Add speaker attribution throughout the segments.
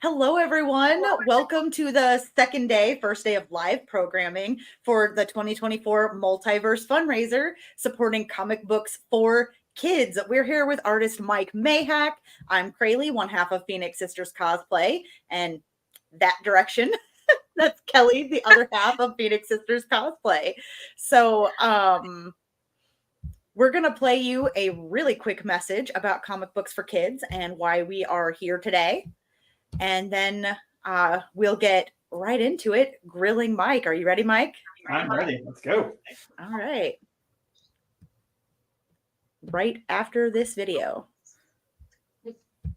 Speaker 1: Hello, everyone. Welcome to the first day of live programming for the 2024 Multiverse Fundraiser supporting comic books for kids. We're here with artist Mike Maihack. I'm Crayle, one half of Phoenix Sisters Cosplay, and that direction. That's Kelly, the other half of Phoenix Sisters Cosplay. So, we're going to play you a really quick message about comic books for kids and why we are here today. And then we'll get right into it, grilling Mike. Are you ready, Mike?
Speaker 2: I'm ready. Let's go.
Speaker 1: All right. Right after this video.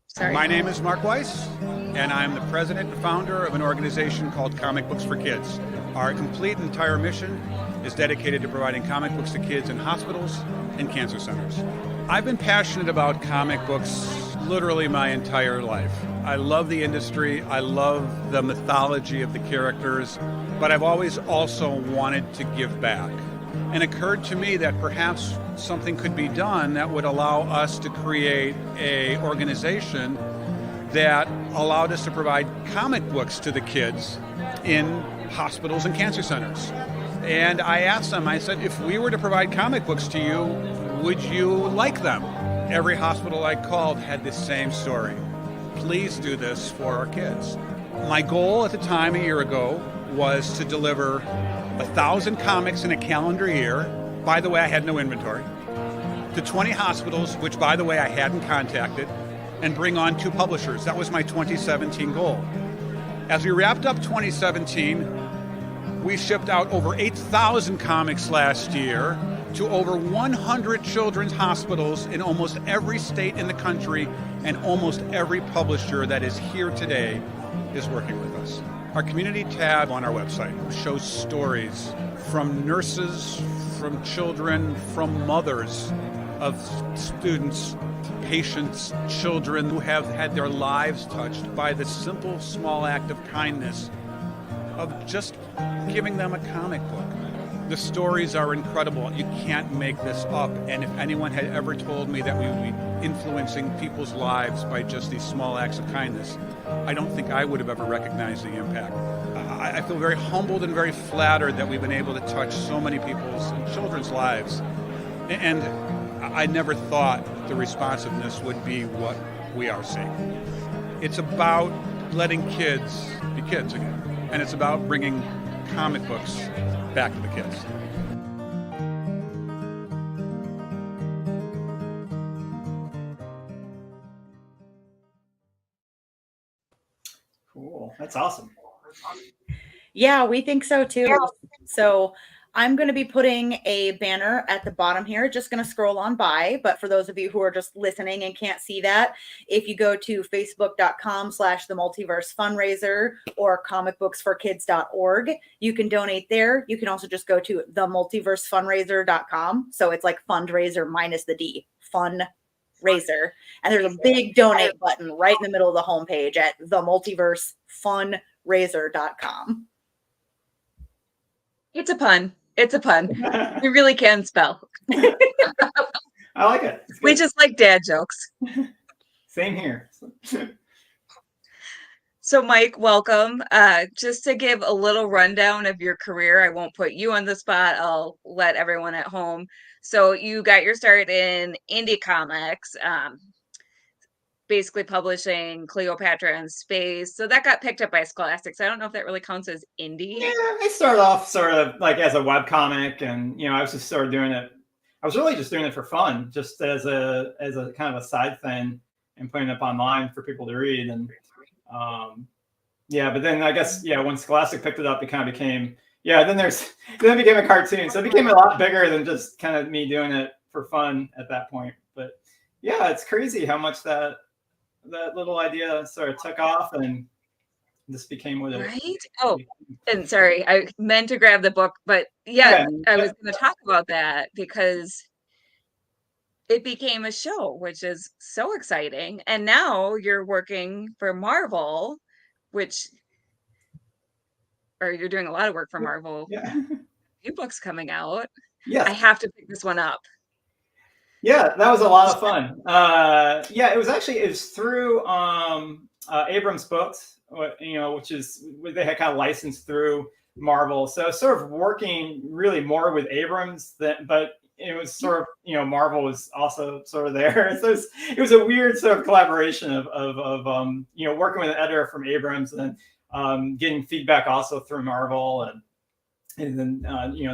Speaker 3: Sorry. My name is Mark Weiss, and I'm the president and founder of an organization called Comic Books for Kids. Our complete entire mission is dedicated to providing comic books to kids in hospitals and cancer centers. I've been passionate about comic books literally my entire life. I love the industry, I love the mythology of the characters, but I've always also wanted to give back. And it occurred to me that perhaps something could be done that would allow us to create an organization that allowed us to provide comic books to the kids in hospitals and cancer centers. And I asked them, I said, if we were to provide comic books to you, would you like them? Every hospital I called had the same story. Please do this for our kids. My goal at the time, a year ago, was to deliver 1,000 comics in a calendar year. By the way, I had no inventory. To 20 hospitals, which, by the way, I hadn't contacted, and bring on 2 publishers. That was my 2017 goal. As we wrapped up 2017, we shipped out over 8,000 comics last year to over 100 children's hospitals in almost every state in the country, and almost every publisher that is here today is working with us. Our community tab on our website shows stories from nurses, from children, from mothers of students, patients, children who have had their lives touched by the simple, small act of kindness of just giving them a comic book. The stories are incredible. You can't make this up. And if anyone had ever told me that we would be influencing people's lives by just these small acts of kindness, I don't think I would have ever recognized the impact. I feel very humbled and very flattered that we've been able to touch so many people's and children's lives. And I never thought the responsiveness would be what we are seeing. It's about letting kids be kids again. And it's about bringing comic books back to the kids.
Speaker 2: Cool. That's awesome.
Speaker 1: Yeah, we think so too. Yeah. So I'm going to be putting a banner at the bottom here, just going to scroll on by. But for those of you who are just listening and can't see that, if you go to facebook.com/the multiverse fundraiser or comicbooksforkids.org, you can donate there. You can also just go to themultiversefundraiser.com. So it's like fundraiser minus the D, fundraiser. And there's a big donate button right in the middle of the homepage at themultiversefundraiser.com.
Speaker 4: It's a pun. It's a pun. We really can spell.
Speaker 2: I like it.
Speaker 4: We just like dad jokes.
Speaker 2: Same here.
Speaker 4: So, Mike, welcome. Just to give a little rundown of your career, I won't put you on the spot. I'll let everyone at home. So you got your start in indie comics, basically publishing Cleopatra in space. So that got picked up by Scholastics. I don't know if that really counts as indie.
Speaker 2: Yeah, I started off sort of like as a webcomic, and I was just sort of doing it. I was really just doing it for fun, just as a kind of a side thing, and putting it up online for people to read. And but then I guess when Scholastic picked it up, it kind of became then it became a cartoon, so it became a lot bigger than just kind of me doing it for fun at that point. But yeah, it's crazy how much that little idea sort of took off, and this became what it.
Speaker 4: Right? Oh, and sorry, I meant to grab the book, but I was going to talk about that because it became a show, which is so exciting. And now you're working for Marvel, or you're doing a lot of work for Marvel.
Speaker 2: Yeah.
Speaker 4: New books coming out.
Speaker 2: Yes.
Speaker 4: I have to pick this one up.
Speaker 2: Yeah, that was a lot of fun. Yeah, it was through Abrams Books, which is they had kind of licensed through Marvel. So sort of working really more with Abrams, but it was sort of Marvel was also sort of there. So it was a weird sort of collaboration of working with an editor from Abrams and getting feedback also through Marvel and then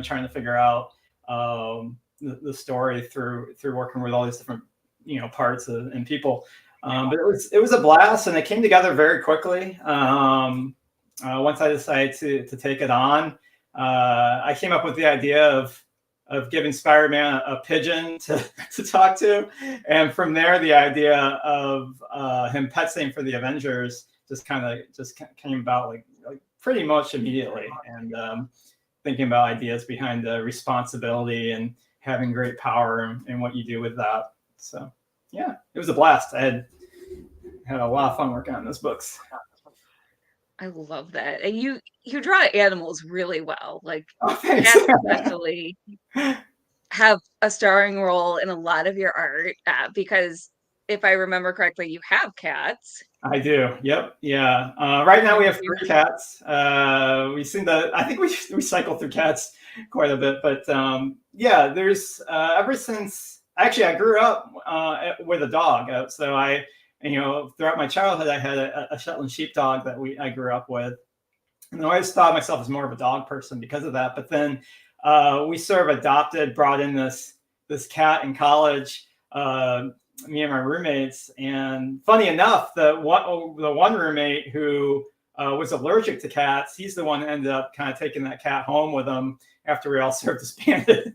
Speaker 2: trying to figure out the story through working with all these different parts and people. But it was a blast, and it came together very quickly. Once I decided to take it on, I came up with the idea of giving Spider-Man a pigeon to talk to, and from there the idea of him pet sitting for the Avengers just came about like pretty much immediately, and thinking about ideas behind the responsibility and having great power and what you do with that. So yeah, it was a blast. I had a lot of fun working on those books.
Speaker 4: I love that. And you draw animals really well. Like
Speaker 2: thanks.
Speaker 4: cats especially have a starring role in a lot of your art because if I remember correctly, you have cats.
Speaker 2: I do. Yep. Yeah. Right now we have 3 cats. I think we cycle through cats quite a bit, but yeah, there's ever since actually I grew up with a dog. So throughout my childhood, I had a Shetland sheepdog that I grew up with, and I always thought myself as more of a dog person because of that. But then we sort of brought in this cat in college. Me and my roommates, and funny enough, the one roommate who was allergic to cats, he's the one that ended up kind of taking that cat home with him after we all sort of disbanded.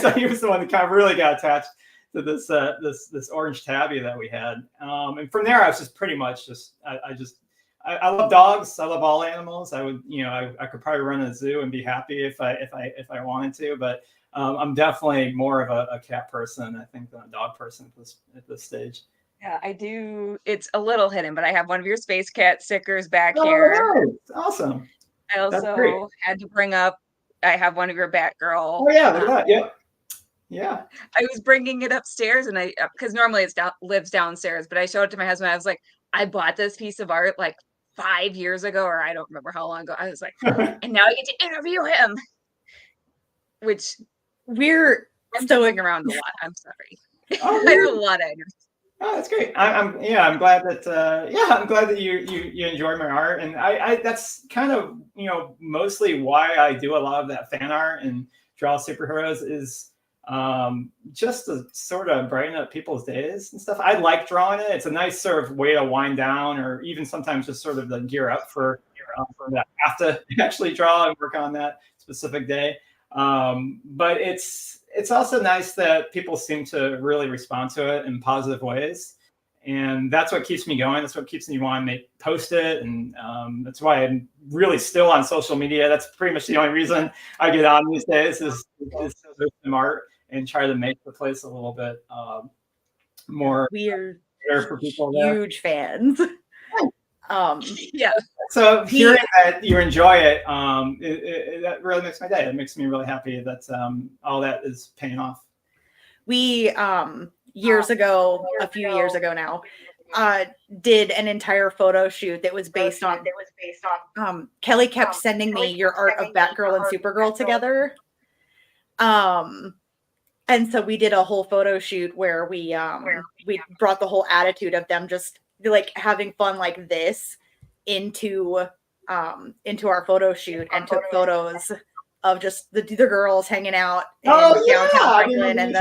Speaker 2: So he was the one that kind of really got attached to this orange tabby that we had, and from there I was just pretty much I love dogs. I love all animals. I would I could probably run a zoo and be happy if I wanted to, but I'm definitely more of a cat person, I think, than a dog person at this stage.
Speaker 4: Yeah, I do. It's a little hidden, but I have one of your Space Cat stickers back here.
Speaker 2: Nice. Awesome.
Speaker 4: I also had to bring up, I have one of your Batgirl.
Speaker 2: Oh yeah, look at that. Yep. Yeah.
Speaker 4: I was bringing it upstairs, and because normally it lives downstairs, but I showed it to my husband. I was like, I bought this piece of art like 5 years ago, or I don't remember how long ago. I was like, and now I get to interview him, which
Speaker 1: we're
Speaker 4: I'm going around a lot. I'm sorry.
Speaker 2: Oh,
Speaker 4: I have a lot of energy.
Speaker 2: Oh, that's great. I'm glad that you enjoy my art, and I that's kind of mostly why I do a lot of that fan art and draw superheroes is just to sort of brighten up people's days and stuff. I like drawing it. It's a nice sort of way to wind down, or even sometimes just sort of to gear up for that I have to actually draw and work on that specific day. But it's also nice that people seem to really respond to it in positive ways. And that's what keeps me going. That's what keeps me wanting to post it. And that's why I'm really still on social media. That's pretty much the only reason I get on these days is to post some art and try to make the place a little bit more
Speaker 1: weird
Speaker 2: for people there.
Speaker 1: Huge fans.
Speaker 4: Yeah.
Speaker 2: So hearing that you enjoy it, that really makes my day. It makes me really happy that all that is paying off.
Speaker 1: We years ago, a few years ago now, did an entire photo shoot that was based on. Kelly kept sending me your art of Batgirl and Supergirl together. And so we did a whole photo shoot where we brought the whole attitude of them just like having fun like this into our photo shoot and took photos of just the girls hanging out in downtown Franklin. And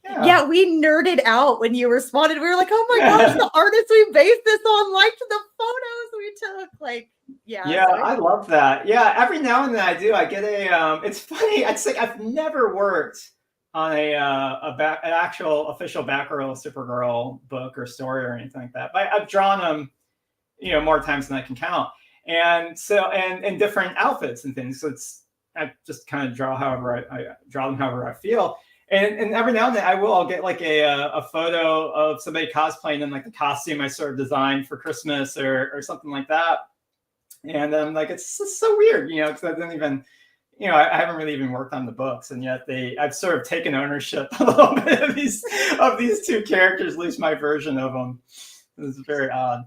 Speaker 1: yeah, we nerded out when you responded. We were like, oh my gosh, the artists we based this on liked the photos we took. Like, yeah.
Speaker 2: Yeah, so I love that. Yeah, every now and then I do. I get it's funny. It's like I've never worked on an actual official Batgirl, Supergirl book or story or anything like that. But I've drawn them, more times than I can count. And so, and different outfits and things. So I just kind of draw I draw them however I feel. And every now and then I'll get like a photo of somebody cosplaying in like the costume I sort of designed for Christmas or something like that. And I'm like, it's just so weird, because I didn't even, I haven't really even worked on the books, and yet I've sort of taken ownership a little bit of these two characters, at least my version of them. It's very odd.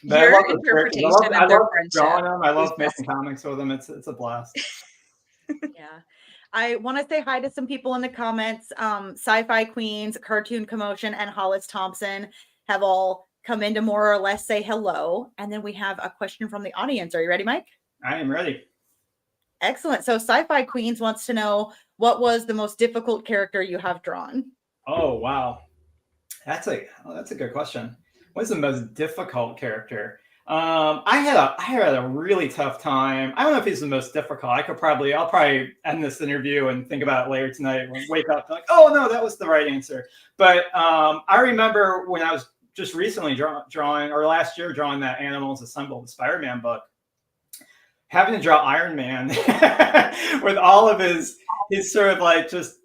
Speaker 2: But
Speaker 4: Your
Speaker 2: I love the characters.
Speaker 4: interpretation
Speaker 2: I
Speaker 4: of their
Speaker 2: love drawing
Speaker 4: friendship
Speaker 2: them. I love
Speaker 4: is
Speaker 2: making comics with them. It's a blast.
Speaker 1: Yeah. I want to say hi to some people in the comments. Sci-Fi Queens, Cartoon Commotion, and Hollis Thompson have all come in to more or less say hello. And then we have a question from the audience. Are you ready, Mike?
Speaker 2: I am ready.
Speaker 1: Excellent. So Sci-Fi Queens wants to know, what was the most difficult character you have drawn?
Speaker 2: Oh, wow. That's a good question. What's the most difficult character? I had a really tough time. I don't know if he's the most difficult. I'll probably end this interview and think about it later tonight. Wake up like, oh no, that was the right answer. But I remember when I was just recently drawing, or last year drawing that Animals Assemble, the Spider-Man book, having to draw Iron Man with all of his sort of like just,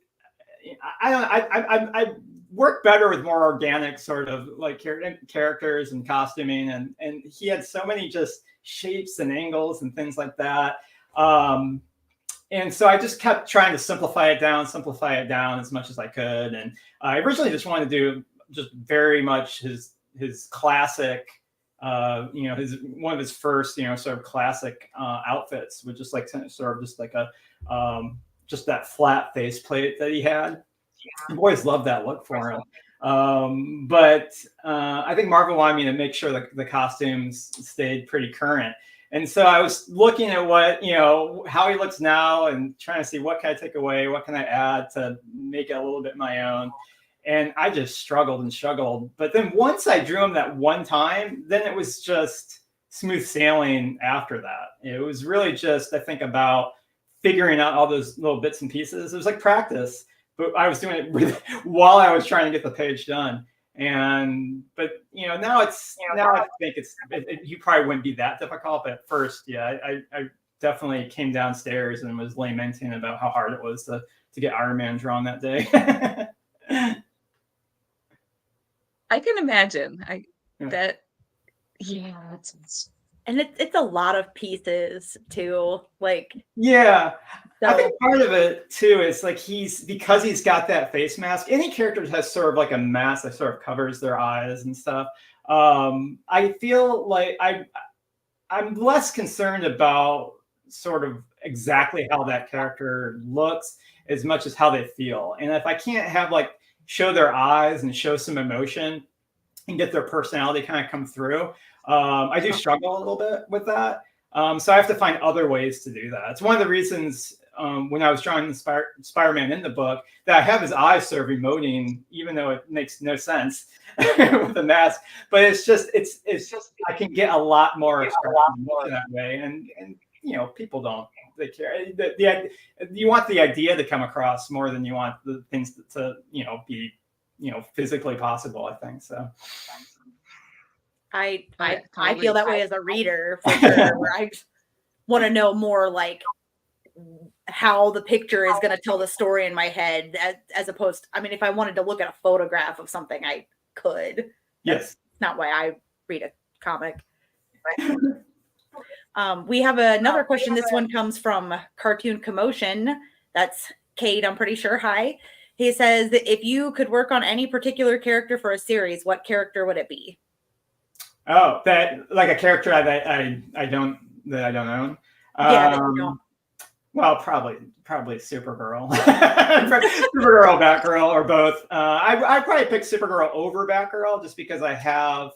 Speaker 2: I work better with more organic sort of like characters and costuming, and he had so many just shapes and angles and things like that. And so I just kept trying to simplify it down as much as I could. And I originally just wanted to do just very much his classic, one of his first, sort of classic outfits, with just like sort of just like a just that flat faceplate that he had. The boys loved that look for him. But I think Marvel wanted me to make sure that the costumes stayed pretty current. And so I was looking at what, how he looks now and trying to see what can I take away, what can I add to make it a little bit my own. And I just struggled. But then once I drew him that one time, then it was just smooth sailing after that. It was really just, I think, about figuring out all those little bits and pieces. It was like practice. But I was doing it while I was trying to get the page done. But now I think you probably wouldn't be that difficult. But at first, yeah, I definitely came downstairs and was lamenting about how hard it was to get Iron Man drawn that day.
Speaker 4: I can imagine.
Speaker 1: And it's a lot of pieces too. Like,
Speaker 2: yeah,
Speaker 1: so.
Speaker 2: I think part of it too is like because he's got that face mask. Any character has sort of like a mask that sort of covers their eyes and stuff. I feel like I'm less concerned about sort of exactly how that character looks as much as how they feel. And if I can't have show their eyes and show some emotion and get their personality kind of come through, I do struggle a little bit with that. So I have to find other ways to do that. It's one of the reasons when I was drawing the Spider-Man in the book that I have his eyes sort of emoting, even though it makes no sense with the mask. But it's just I can get a lot more that way, and people don't. They care. You want the idea to come across more than you want the things to be physically possible, I think so.
Speaker 1: I feel that way as a reader for sure, where I want to know more like how the picture is going to tell the story in my head, as opposed to, I mean, if I wanted to look at a photograph of something, I could.
Speaker 2: Yes.
Speaker 1: That's not why I read a comic. We have another question. This one comes from Cartoon Commotion. That's Kate, I'm pretty sure. Hi. He says, if you could work on any particular character for a series, what character would it be?
Speaker 2: Oh, that like a character that I don't own.
Speaker 1: Yeah, that you don't.
Speaker 2: Well, probably Supergirl, Supergirl, Batgirl, or both. I'd probably pick Supergirl over Batgirl just because I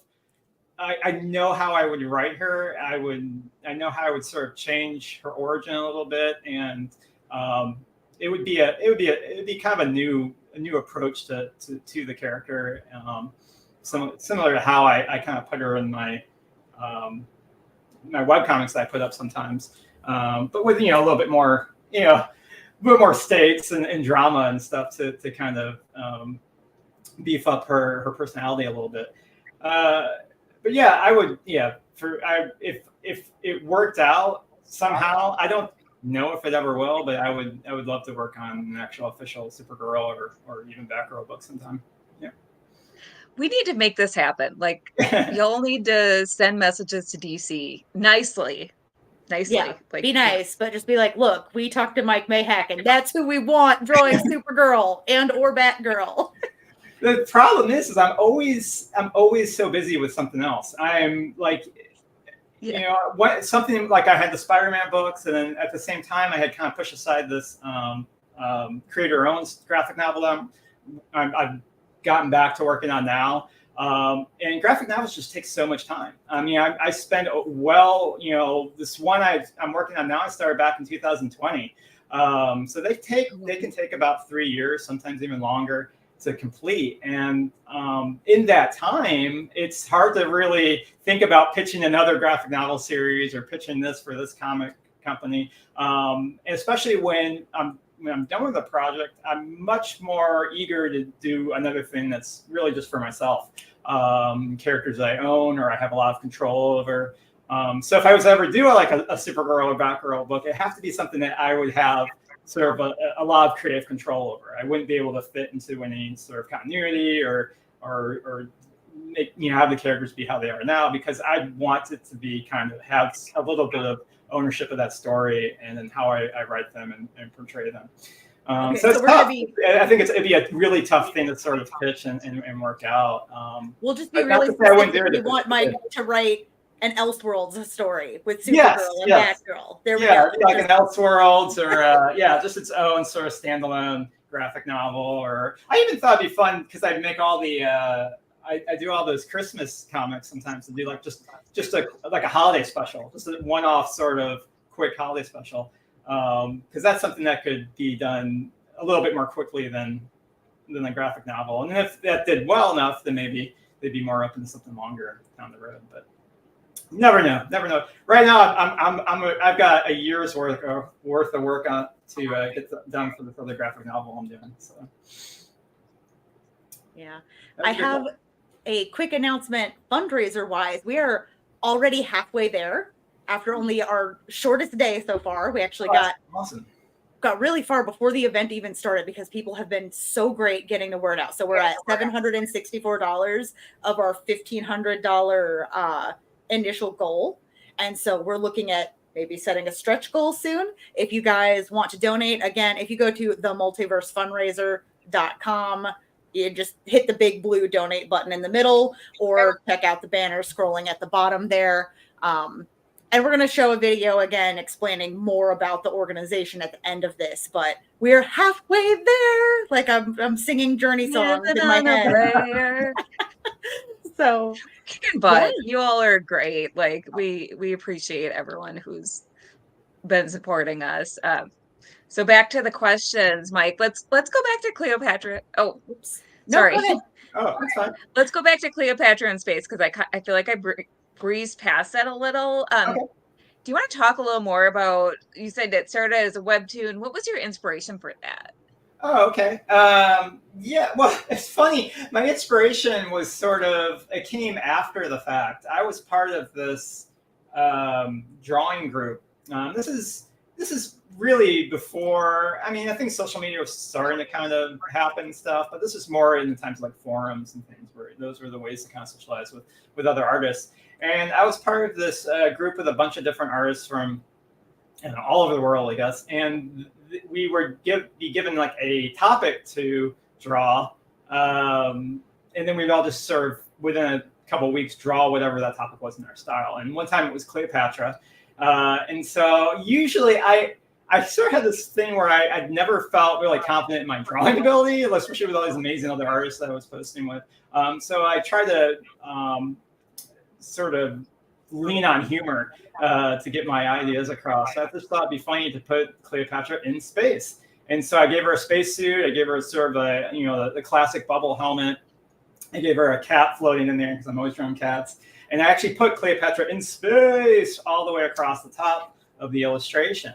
Speaker 2: know how I would write her. I know how I would sort of change her origin a little bit, and it would be kind of a new approach to the character. Similar to how I kind of put her in my my webcomics that I put up sometimes, but with a little bit more stakes and drama and stuff to kind of beef up her personality a little bit. But yeah, I would if it worked out somehow. I don't know if it ever will, but I would love to work on an actual official Supergirl or even Batgirl book sometime. Yeah.
Speaker 4: We need to make this happen. Like, you'll need to send messages to DC nicely nicely.
Speaker 1: Yeah,
Speaker 4: Like,
Speaker 1: be nice, but just be like, look, we talked to Mike Maihack, and that's who we want drawing Supergirl and or Batgirl.
Speaker 2: The problem is I'm always so busy with something else. I'm like, you know, something like I had the Spider-Man books, and then at the same time I had kind of pushed aside this creator-owned graphic novel that I've gotten back to working on now. And graphic novels just take so much time. I mean, I spend, well, you know, this one I'm working on now, I started back in 2020. So they can take about 3 years, sometimes even longer to complete. And in that time, it's hard to really think about pitching another graphic novel series or pitching this for this comic company. Especially when I'm done with the project, I'm much more eager to do another thing that's really just for myself. Characters I own or I have a lot of control over. So if I was to ever do like a Supergirl or Batgirl book, it has to be something that I would have sort of a lot of creative control over. I wouldn't be able to fit into any sort of continuity or make, you know, have the characters be how they are now, because I want it to be kind of have a little bit of ownership of that story and then how I write them and portray them.
Speaker 1: Okay,
Speaker 2: so it's
Speaker 1: we're
Speaker 2: tough.
Speaker 1: gonna
Speaker 2: I think it'd be a really tough thing to sort of pitch and work out.
Speaker 1: We'll just be
Speaker 2: but not
Speaker 1: really
Speaker 2: to say I wouldn't do
Speaker 1: specific.
Speaker 2: it
Speaker 1: We
Speaker 2: if
Speaker 1: want
Speaker 2: it-
Speaker 1: Mike to write an Elseworlds story with Supergirl
Speaker 2: Yes,
Speaker 1: and
Speaker 2: yes.
Speaker 1: Batgirl. There we
Speaker 2: Yeah,
Speaker 1: go.
Speaker 2: like an Elseworlds or just its own sort of standalone graphic novel. Or I even thought it'd be fun because I'd make all the I do all those Christmas comics sometimes to do like just like a holiday special, just a one-off sort of quick holiday special, because that's something that could be done a little bit more quickly than a graphic novel. And if that did well enough, then maybe they'd be more open to something longer down the road. But never know. Right now, I've got a year's worth of work on to get done for the other graphic novel I'm doing. So
Speaker 1: Yeah, I have a quick announcement fundraiser wise. We are already halfway there after only our shortest day so far. We actually got really far before the event even started because people have been so great getting the word out. So we're at $764 of our $1,500 initial goal. And so we're looking at maybe setting a stretch goal soon. If you guys want to donate, again, if you go to themultiversefundraiser.com, you just hit the big blue donate button in the middle or check out the banner scrolling at the bottom there. And we're going to show a video again explaining more about the organization at the end of this, but we're halfway there. Like I'm singing Journey songs in my head. So,
Speaker 4: but you all are great. Like we appreciate everyone who's been supporting us. So back to the questions, Mike. Let's go back to Cleopatra. Oh, oops. Sorry.
Speaker 1: No,
Speaker 2: oh, that's fine.
Speaker 4: Let's go back to Cleopatra in space because I feel like I breezed past that a little.
Speaker 2: Okay.
Speaker 4: Do you want to talk a little more about? You said it started as a webtoon. What was your inspiration for that?
Speaker 2: Oh, okay. Yeah, well, it's funny. My inspiration was it came after the fact. I was part of this drawing group. This is really before, I mean, I think social media was starting to kind of happen and stuff, but this is more in the times like forums and things where those were the ways to kind of socialize with other artists. And I was part of this group with a bunch of different artists from all over the world, I guess. And we were be given like a topic to draw. And then we'd all just sort of within a couple of weeks draw whatever that topic was in our style. And one time it was Cleopatra. And so usually I sort of had this thing where I'd never felt really confident in my drawing ability, especially with all these amazing other artists that I was posting with. So I tried to sort of lean on humor to get my ideas across. I just thought it'd be funny to put Cleopatra in space. And so I gave her a spacesuit. I gave her sort of the classic bubble helmet. I gave her a cat floating in there because I'm always drawing cats. And I actually put Cleopatra in space all the way across the top of the illustration.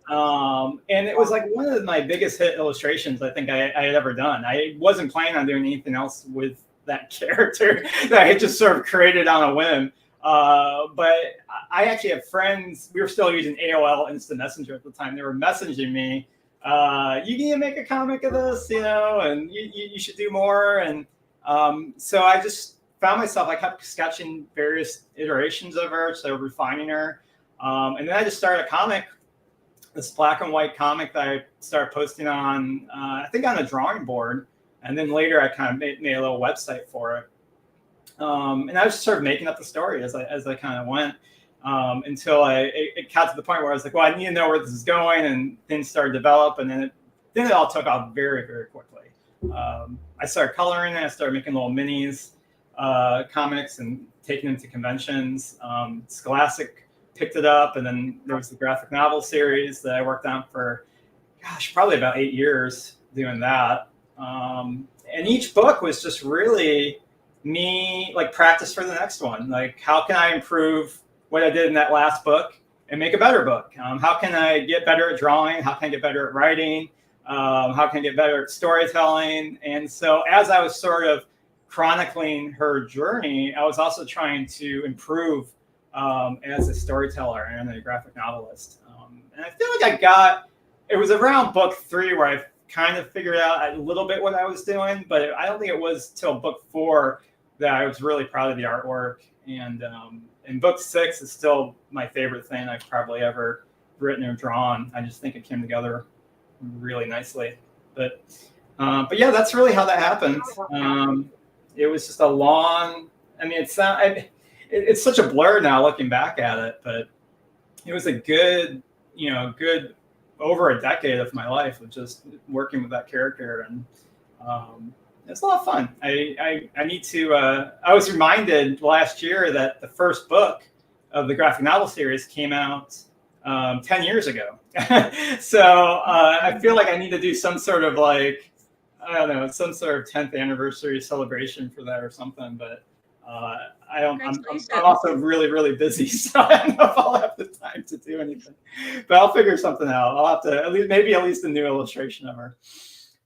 Speaker 2: And it was like one of my biggest hit illustrations I think I had ever done. I wasn't planning on doing anything else with that character that I had just sort of created on a whim. But I actually have friends. We were still using AOL Instant Messenger at the time. They were messaging me, you need to make a comic of this, and you should do more. And so I just found myself, I kept sketching various iterations of her, so refining her. And then I just started a comic, this black and white comic that I started posting on, I think on a drawing board. And then later I kind of made a little website for it. And I was just sort of making up the story as I kind of went, until it got to the point where I was like, well, I need to know where this is going, and things started to develop, and then it all took off very, very quickly. I started coloring it. I started making little minis, comics, and taking them to conventions. Scholastic picked it up, and then there was the graphic novel series that I worked on for, probably about 8 years doing that. And each book was just really me like practice for the next one. Like, how can I improve what I did in that last book and make a better book? How can I get better at drawing? How can I get better at writing? How can I get better at storytelling? And so as I was sort of chronicling her journey, I was also trying to improve as a storyteller and a graphic novelist. And I feel like it was around book 3 where I kind of figured out a little bit what I was doing, but I don't think it was till book 4 that I was really proud of the artwork. And book 6 is still my favorite thing I've probably ever written or drawn. I just think it came together really nicely. But yeah, that's really how that happened. It was just a long, I mean, it's such a blur now looking back at it, but it was a good over a decade of my life of just working with that character. And it's a lot of fun. I need to, I was reminded last year that the first book of the graphic novel series came out 10 years ago. So I feel like I need to do some sort of like, I don't know, some sort of 10th anniversary celebration for that or something. But I'm also really, really busy, so I don't know if I'll have the time to do anything. But I'll figure something out. I'll have to at least a new illustration of her.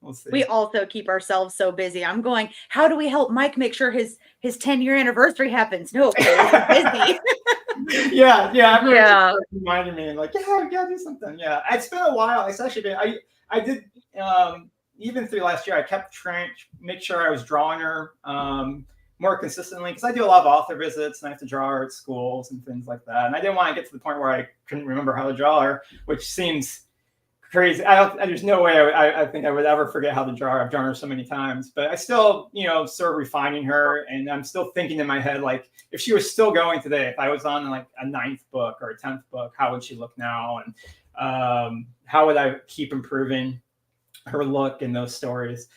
Speaker 2: We'll see.
Speaker 1: We also keep ourselves so busy. I'm going, how do we help Mike make sure his 10-year anniversary happens? No, we're busy.
Speaker 2: Yeah. Reminding me, like, yeah, we gotta do something. Yeah, it's been a while. It's actually been. I did even through last year. I kept trying to make sure I was drawing her more consistently, because I do a lot of author visits and I have to draw her at schools and things like that. And I didn't want to get to the point where I couldn't remember how to draw her, which seems crazy. There's no way I think I would ever forget how to draw her. I've drawn her so many times, but I still, sort of refining her, and I'm still thinking in my head, like, if she was still going today, if I was on like a 9th book or a 10th book, how would she look now? And how would I keep improving her look in those stories?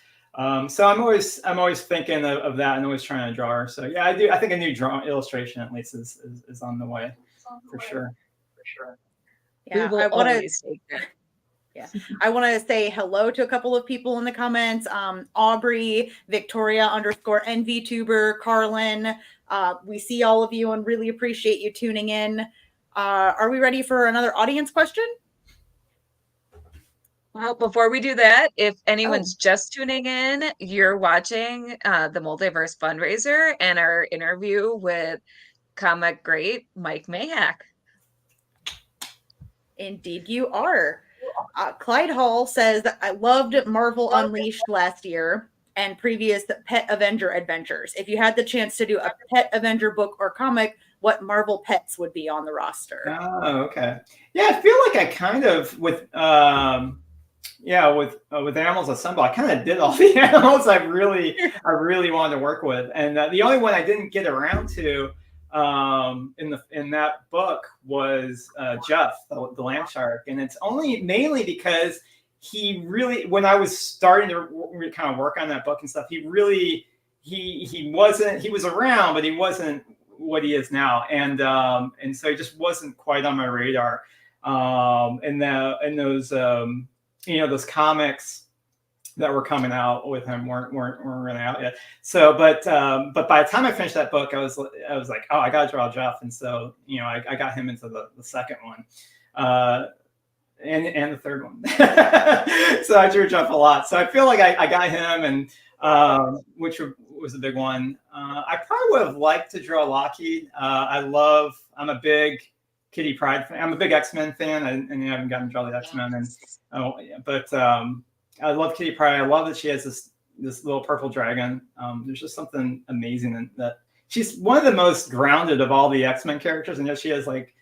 Speaker 2: So I'm always thinking of that and always trying to draw her. So yeah, I think a new illustration at least is on the way for sure.
Speaker 1: Yeah, I want to say hello to a couple of people in the comments. Aubrey, Victoria _NVTuber, Carlin. We see all of you and really appreciate you tuning in. Are we ready for another audience question?
Speaker 4: Well, before we do that, if anyone's just tuning in, you're watching the Multiverse Fundraiser and our interview with comic great Mike Maihack.
Speaker 1: Indeed you are. Clyde Hall says, I loved Marvel Unleashed last year and previous Pet Avenger adventures. If you had the chance to do a Pet Avenger book or comic, what Marvel pets would be on the roster?
Speaker 2: Oh, okay. Yeah, I feel like I kind of, with Animals Assemble, I kind of did all the animals I really wanted to work with. And the only one I didn't get around to in that book was Jeff, the land shark. And it's mainly because he really, when I was starting to kind of work on that book and stuff, he was around, but he wasn't what he is now. And so he just wasn't quite on my radar. And those comics that were coming out with him weren't really out yet. So, but by the time I finished that book, I was like, oh, I gotta draw Jeff. And so, I got him into the second one, and the third one. So I drew Jeff a lot. So I feel like I got him, and which was a big one. I probably would have liked to draw Lockheed. I'm a big Kitty Pryde fan. I'm a big X-Men fan, and I haven't gotten to draw the X-Men. But I love Kitty Pryde. I love that she has this little purple dragon. There's just something amazing in that. She's one of the most grounded of all the X-Men characters, and yet she has like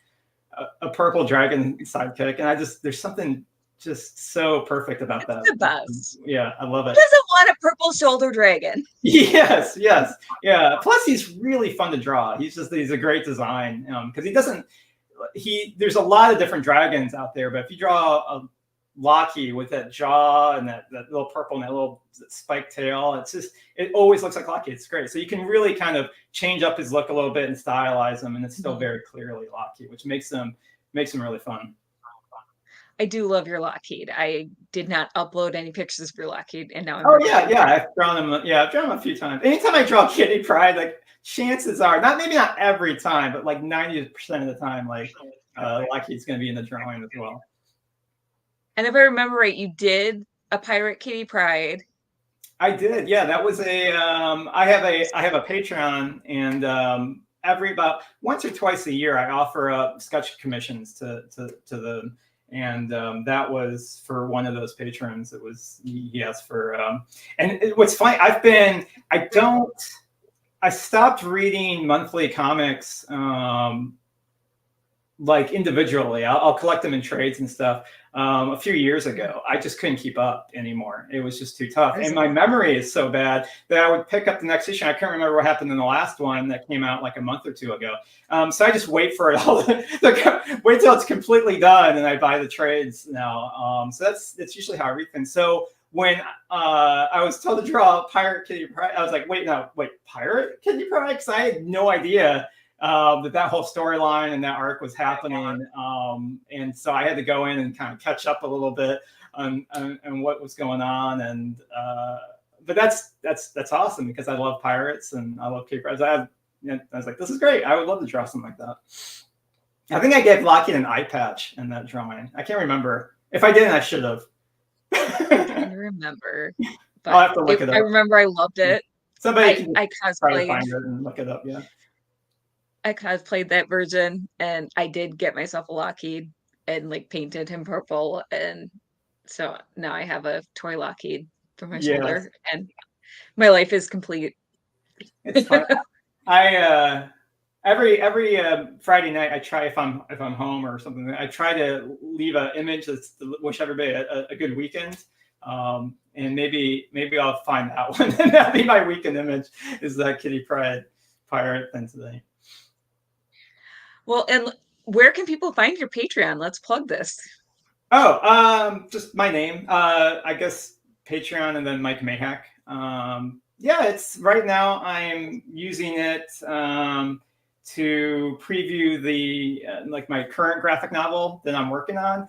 Speaker 2: a purple dragon sidekick, and there's something just so perfect about that.
Speaker 4: The best.
Speaker 2: Yeah, I love it.
Speaker 4: Who doesn't want a purple shoulder dragon?
Speaker 2: Yes, yeah. Plus, he's really fun to draw. He's a great design because there's a lot of different dragons out there, but if you draw a Locky with that jaw and that little purple and that little spiked tail, it always looks like Locky. It's great. So you can really kind of change up his look a little bit and stylize him, and it's still very clearly Locky, which makes him really fun.
Speaker 4: I do love your Lockheed. I did not upload any pictures for Lockheed, and now
Speaker 2: I'm I've drawn him. Yeah, I've drawn him a few times. Anytime I draw Kitty Pryde, like chances are, maybe not every time, but like 90% of the time, like Lockheed's going to be in the drawing as well.
Speaker 4: And if I remember right, you did a Pirate Kitty Pryde.
Speaker 2: I did. Yeah, that was I have a Patreon, and every about once or twice a year, I offer up sketch commissions to them. And that was for one of those patrons. It was he asked for, and what's funny, I stopped reading monthly comics like individually. I'll collect them in trades and stuff. A few years ago, I just couldn't keep up anymore. It was just too tough, and my memory is so bad that I would pick up the next issue. I can't remember what happened in the last one that came out like a month or two ago. So I just wait for it all wait till it's completely done, and I buy the trades now. So that's usually how I read things. So when I was told to draw Pirate Kitty Pryde, I was like, wait, Pirate Kitty Pryde? Because I had no idea that whole storyline and that arc was happening, and so I had to go in and kind of catch up a little bit on what was going on, and but that's awesome because I love pirates and I love Cape Pryde. I was like, this is great. I would love to draw something like that. I think I gave Lockheed an eye patch in that drawing. I can't remember. If I didn't, I should have.
Speaker 4: I can't remember. But
Speaker 2: I'll have to look it up.
Speaker 4: I remember I loved it.
Speaker 2: Somebody can
Speaker 4: I
Speaker 2: try to find it and look it up. Yeah.
Speaker 4: I cosplayed that version, and I did get myself a Lockheed and like painted him purple, and so now I have a toy Lockheed for my shoulder, and my life is complete.
Speaker 2: It's fun. I every Friday night I try, if I'm home or something, I try to leave an image to wish everybody a good weekend. And maybe I'll find that one, and that'll be my weekend image, is that Kitty Pryde pirate thing today.
Speaker 4: Well, and where can people find your Patreon? Let's plug this.
Speaker 2: Just my name. I guess Patreon and then Mike Maihack. It's right now I'm using it to preview the my current graphic novel that I'm working on.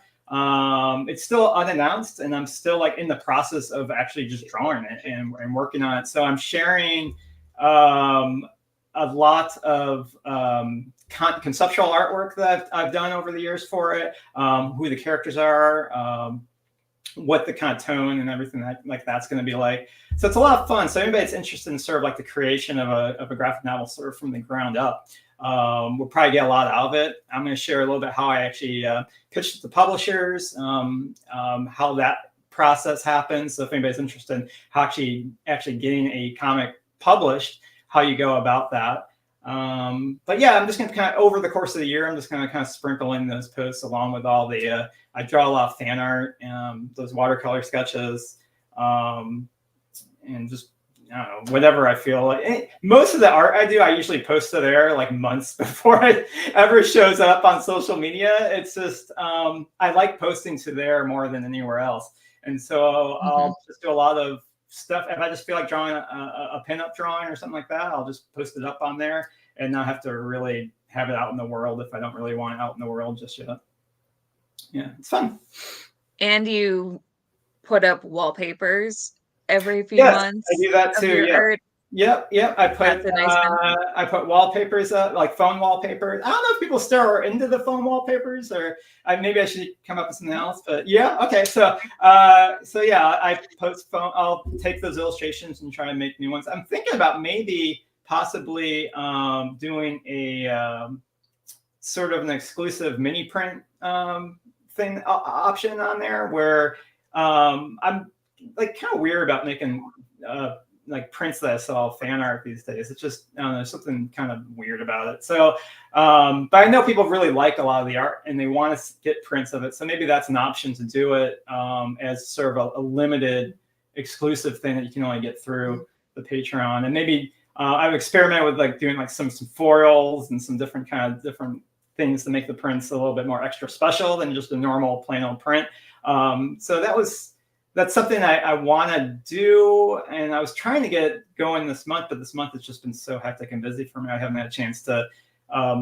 Speaker 2: It's still unannounced, and I'm still like in the process of actually just drawing it and working on it. So I'm sharing a lot of conceptual artwork that I've done over the years for it, who the characters are, what the kind of tone and everything that's going to be like. So it's a lot of fun. So anybody that's interested in sort of like the creation of a graphic novel sort of from the ground up, we'll probably get a lot out of it. I'm going to share a little bit how I actually pitched to publishers, how that process happens. So if anybody's interested in how actually getting a comic published, how you go about that. But yeah, I'm just going to kind of, over the course of the year, I'm just going to kind of sprinkle in those posts along with all the, I draw a lot of fan art, those watercolor sketches, and just, I don't know, whatever I feel like. Most of the art I do, I usually post to there like months before it ever shows up on social media. It's just, I like posting to there more than anywhere else. And so I'll just do a lot of stuff. If I just feel like drawing a pinup drawing or something like that, I'll just post it up on there and not have to really have it out in the world if I don't really want it out in the world just yet. Yeah, it's fun.
Speaker 4: And you put up wallpapers every few months.
Speaker 2: I do that too. Yeah. Yep. I put I put wallpapers up, like phone wallpapers. I don't know if people still are into the phone wallpapers, or maybe I should come up with something else. But yeah, okay. So yeah, I post phone. I'll take those illustrations and try to make new ones. I'm thinking about possibly doing a sort of an exclusive mini print thing option on there, where I'm like kind of weird about making like prints that I saw fan art these days. It's just, I don't know, there's something kind of weird about it. So, but I know people really like a lot of the art and they want to get prints of it. So maybe that's an option to do it as sort of a limited exclusive thing that you can only get through the Patreon. And maybe I've experimented with like doing like some foils and some different things to make the prints a little bit more extra special than just a normal plain old print. So that's something I want to do, and I was trying to get going this month, but this month has just been so hectic and busy for me. I haven't had a chance to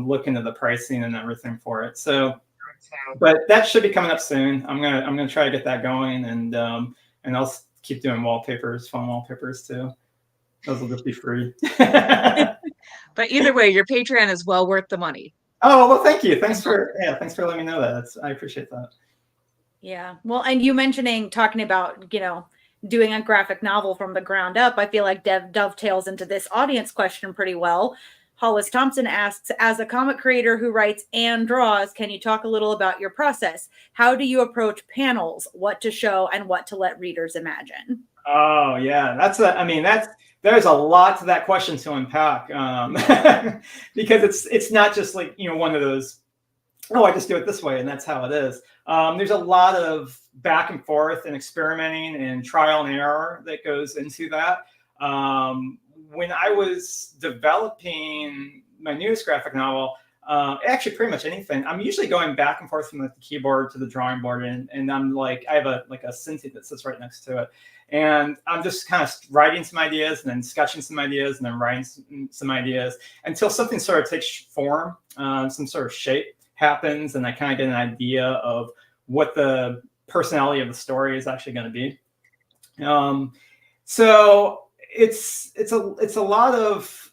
Speaker 2: look into the pricing and everything for it. So, but that should be coming up soon. I'm gonna try to get that going, and I'll keep doing wallpapers, fun wallpapers too. Those will just be free.
Speaker 4: But either way, your Patreon is well worth the money.
Speaker 2: Oh well, thank you. Thanks for letting me know that. I appreciate that.
Speaker 1: Yeah. Well, and you talking about, doing a graphic novel from the ground up, I feel like dovetails into this audience question pretty well. Hollis Thompson asks, as a comic creator who writes and draws, can you talk a little about your process? How do you approach panels, what to show and what to let readers imagine?
Speaker 2: Oh yeah, there's a lot to that question to unpack because it's not just like, one of those, oh, I just do it this way and that's how it is. There's a lot of back and forth and experimenting and trial and error that goes into that. When I was developing my newest graphic novel, actually pretty much anything, I'm usually going back and forth from like the keyboard to the drawing board, and I'm like, I have a Cintiq that sits right next to it. And I'm just kind of writing some ideas and then sketching some ideas and then writing some ideas until something sort of takes form, some sort of shape happens, and I kind of get an idea of what the personality of the story is actually going to be. So it's a lot of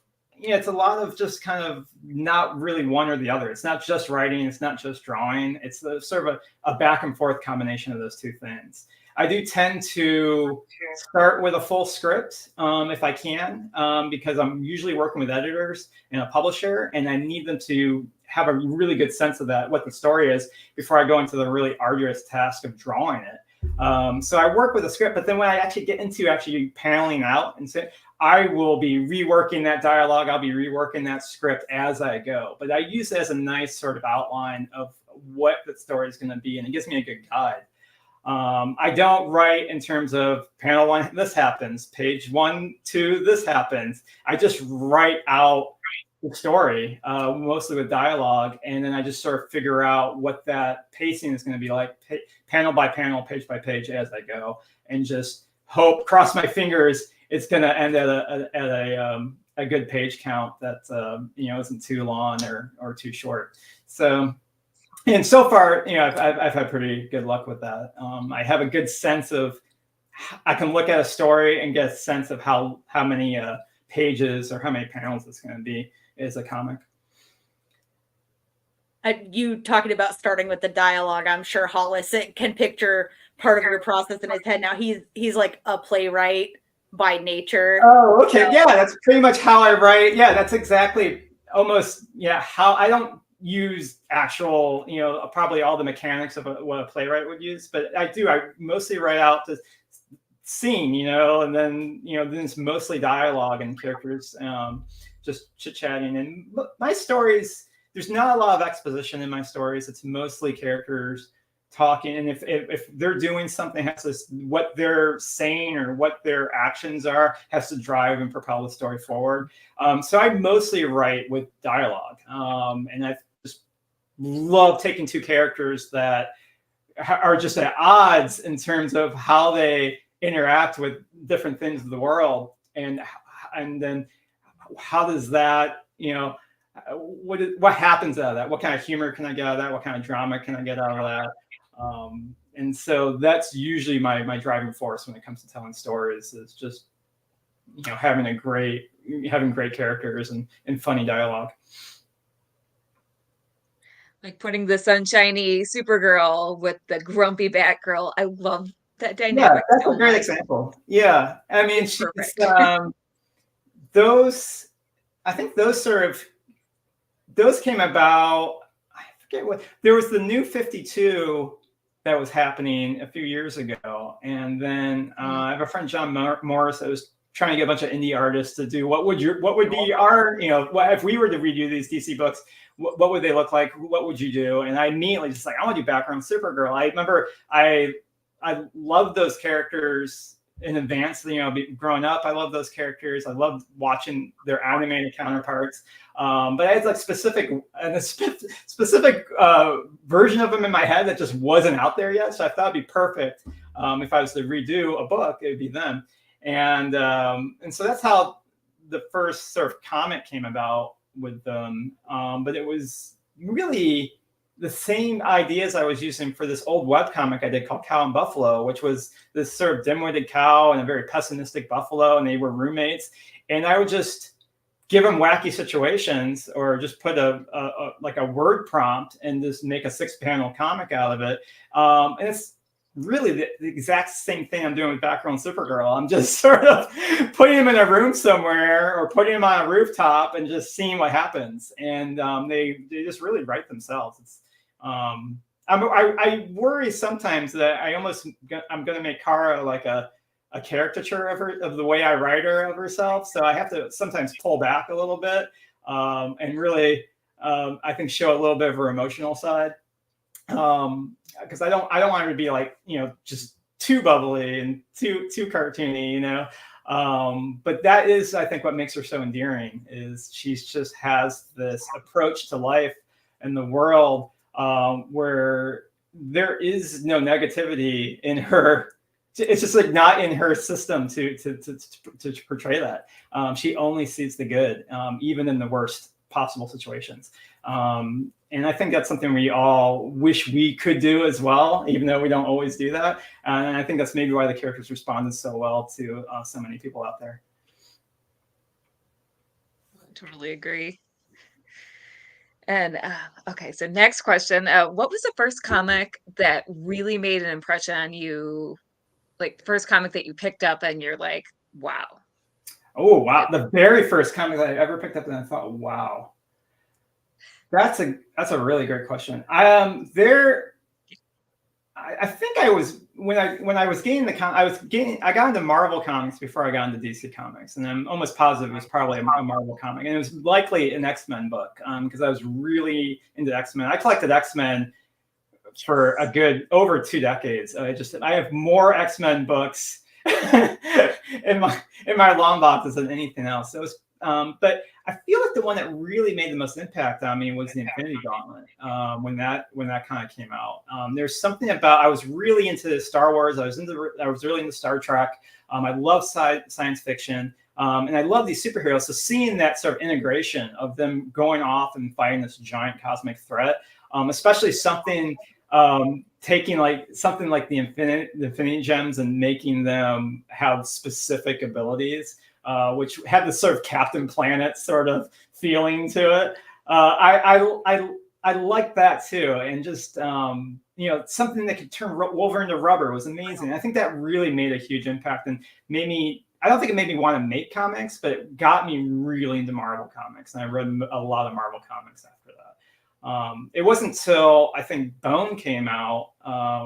Speaker 2: just kind of not really one or the other. It's not just writing, it's not just drawing. It's sort of a back and forth combination of those two things. I do tend to start with a full script if I can, because I'm usually working with editors and a publisher, and I need them to have a really good sense of what the story is before I go into the really arduous task of drawing it. So I work with a script, but then when I actually get into actually paneling out and say, I will be reworking that dialogue, I'll be reworking that script as I go. But I use it as a nice sort of outline of what the story is going to be, and it gives me a good guide. I don't write in terms of panel 1, this happens, page 1, 2, this happens. I just write out the story, mostly with dialogue, and then I just sort of figure out what that pacing is going to be like, panel by panel, page by page as I go, and just cross my fingers, it's going to end at a good page count that isn't too long or too short. So. And so far, I've had pretty good luck with that. I have a good sense of, I can look at a story and get a sense of how many pages or how many panels it's going to be as a comic.
Speaker 1: You talking about starting with the dialogue, I'm sure Hollis can picture part of your process in his head. Now he's like a playwright by nature.
Speaker 2: Oh, okay. Yeah, that's pretty much how I write. Yeah, that's exactly almost, how I don't use actual, probably all the mechanics of what a playwright would use, but I mostly write out the scene, and then, then it's mostly dialogue and characters, just chit-chatting. And my stories, there's not a lot of exposition in my stories. It's mostly characters talking. And if they're doing something, what they're saying or what their actions are has to drive and propel the story forward. So I mostly write with dialogue. And I just love taking two characters that are just at odds in terms of how they interact with different things of the world. And then how does that, what happens out of that? What kind of humor can I get out of that? What kind of drama can I get out of that? And so that's usually my driving force when it comes to telling stories, is just, having great characters and funny dialogue.
Speaker 4: Like putting the sunshiny Supergirl with the grumpy Batgirl. I love that dynamic.
Speaker 2: Yeah, that's a great example. Yeah. I mean, I think those came about, I forget what, there was the New 52 that was happening a few years ago. And then I have a friend, John Morris, that was trying to get a bunch of indie artists to do what would be our, what if we were to redo these DC books, what would they look like? What would you do? And I immediately just like, I want to do background Supergirl. I remember I loved those characters in advance, growing up. I loved those characters. I loved watching their animated counterparts. But I had like specific version of them in my head that just wasn't out there yet. So I thought it'd be perfect. If I was to redo a book, it would be them. And so that's how the first sort of comic came about with them. But it was really the same ideas I was using for this old webcomic I did called Cow and Buffalo, which was this sort of dim-witted cow and a very pessimistic buffalo, and they were roommates. And I would just give them wacky situations, or just put a word prompt and just make a 6-panel comic out of it. And it's really the exact same thing I'm doing with Batgirl and Supergirl. I'm just sort of putting them in a room somewhere or putting them on a rooftop and just seeing what happens. And they just really write themselves. It's, I worry sometimes that I'm going to make Kara like a caricature of the way I write her of herself. So I have to sometimes pull back a little bit and really, I think, show a little bit of her emotional side. Because I don't want her to be like, just too bubbly and too cartoony, but that is, I think, what makes her so endearing, is she just has this approach to life and the world where there is no negativity in her. It's just like not in her system to portray that. She only sees the good, even in the worst possible situations. And I think that's something we all wish we could do as well, even though we don't always do that. And I think that's maybe why the characters responded so well to so many people out there.
Speaker 4: Totally agree. And okay, so next question. What was the first comic that really made an impression on you? Like, first comic that you picked up and you're like, wow.
Speaker 2: Oh, wow. The very first comic that I ever picked up and I thought, wow. That's a really great question. I think I was when I was getting I got into Marvel comics before I got into DC comics, and I'm almost positive it was probably a Marvel comic, and it was likely an X-Men book because I was really into X-Men. I collected X-Men for a good over 2 decades. I have more X-Men books in my long boxes than anything else. So it was, but I feel like the one that really made the most impact on me was the Infinity Gauntlet when that kind of came out. There's something about, I was really into Star Wars. I was really into Star Trek. I love science fiction, and I love these superheroes. So seeing that sort of integration of them going off and fighting this giant cosmic threat, especially something taking like something like the Infinity Gems and making them have specific abilities. Which had this sort of Captain Planet sort of feeling to it. I like that too, and just something that could turn Wolverine into rubber was amazing. I think that really made a huge impact and made me. I don't think it made me want to make comics, but it got me really into Marvel comics, and I read a lot of Marvel comics after that. It wasn't until I think Bone came out,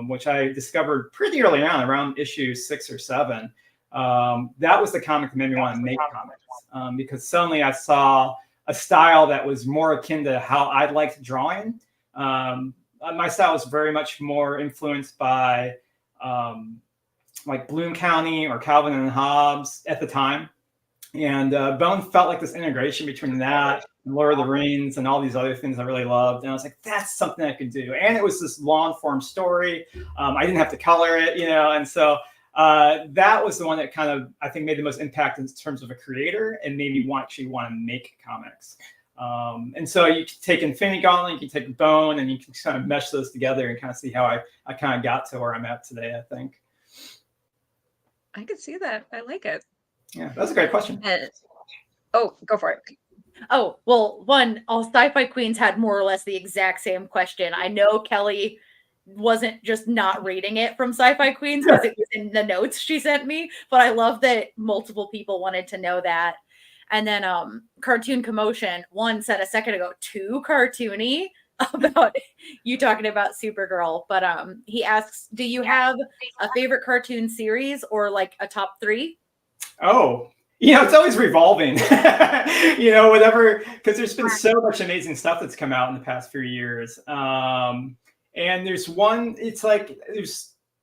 Speaker 2: which I discovered pretty early on, around issue 6 or 7. That was the comic that made me want to make comics, because suddenly I saw a style that was more akin to how I liked drawing. My style was very much more influenced by like Bloom County or Calvin and Hobbes at the time. And Bone felt like this integration between that and Lord of the Rings and all these other things I really loved. And I was like, that's something I could do. And it was this long form story. I didn't have to color it, and so that was the one that kind of, I think, made the most impact in terms of a creator and made me want to make comics. And so you can take Infinity Gauntlet, you can take Bone, and you can kind of mesh those together and kind of see how I kind of got to where I'm at today, I think.
Speaker 4: I can see that. I like it.
Speaker 2: Yeah, that's a great question.
Speaker 4: Oh, go for it.
Speaker 1: Oh, well, all Sci-Fi Queens had more or less the exact same question. I know Kelly wasn't just not reading it from Sci-Fi Queens because it was in the notes she sent me, but I love that multiple people wanted to know that. And then Cartoon Commotion, one said a second ago, too cartoony about you talking about Supergirl, but he asks, do you have a favorite cartoon series or like a top 3?
Speaker 2: Oh, It's always revolving, whatever, because there's been so much amazing stuff that's come out in the past few years. And there's one, it's like,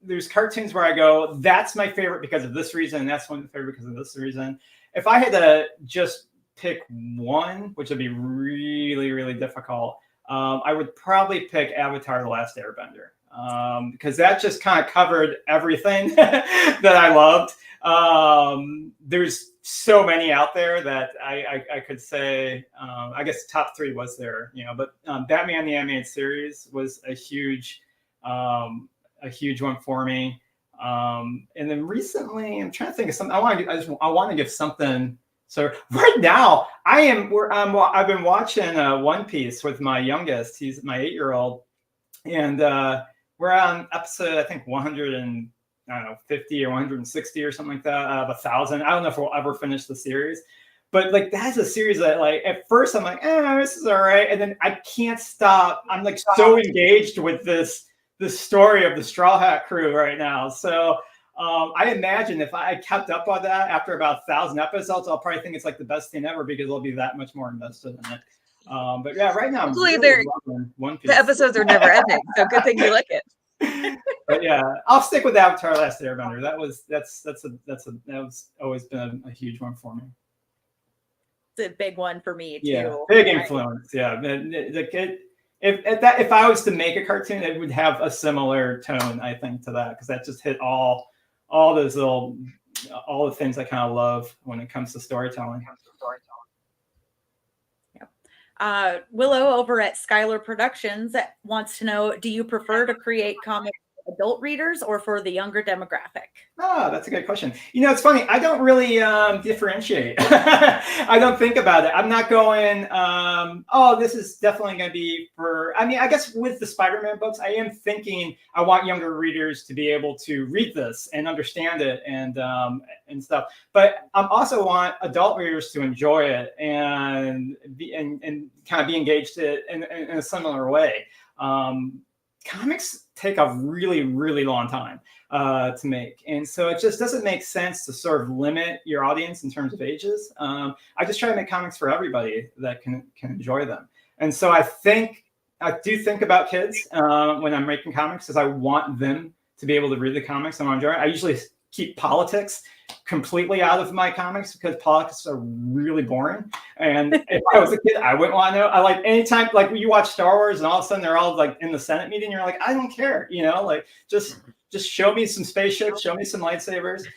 Speaker 2: there's cartoons where I go, that's my favorite because of this reason, and that's one favorite because of this reason. If I had to just pick one, which would be really, really difficult, I would probably pick Avatar: The Last Airbender, because that just kind of covered everything that I loved. There's so many out there that I could say, I guess top 3 was there, but Batman the Animated Series was a huge one for me. And then recently, I'm trying to think of something. I want to give something. So right now, I've been watching One Piece with my youngest. He's my 8-year-old, and we're on episode, I think, 150 or 160 or something like that, out of 1,000. I don't know if we'll ever finish the series, but like that's a series that, like, at first I'm like, this is all right, and then I can't stop. I'm like so engaged with this story of the Straw Hat crew right now. So I imagine if I kept up on that after about 1,000 episodes, I'll probably think it's like the best thing ever because I'll be that much more invested in it. But yeah, right now,
Speaker 4: One Piece. The episodes are never ending, so good thing you like it.
Speaker 2: But yeah, I'll stick with Avatar: Last Airbender. That's always been a huge one for me.
Speaker 1: It's a big one for me too.
Speaker 2: Yeah, big influence. Yeah, if I was to make a cartoon, it would have a similar tone, I think, to that, because that just hit all those all the things I kind of love when it comes to storytelling.
Speaker 1: Willow over at Skylar Productions wants to know, do you prefer to create comics for adult readers or for the younger demographic?
Speaker 2: That's a good question. It's funny. I don't really differentiate. I don't think about it. I'm not going, this is definitely going to be for, I guess with the Spider-Man books, I am thinking I want younger readers to be able to read this and understand it and stuff. But I also want adult readers to enjoy it and kind of be engaged in a similar way. Comics take a really, really long time to make. And so it just doesn't make sense to sort of limit your audience in terms of ages. I just try to make comics for everybody that can enjoy them. And so I do think about kids when I'm making comics, because I want them to be able to read the comics and enjoy it. I usually keep politics completely out of my comics because politics are really boring. And if I was a kid, I wouldn't want to know. I like anytime, like when you watch Star Wars and all of a sudden they're all like in the Senate meeting, you're like, I don't care, like just show me some spaceships, show me some lightsabers.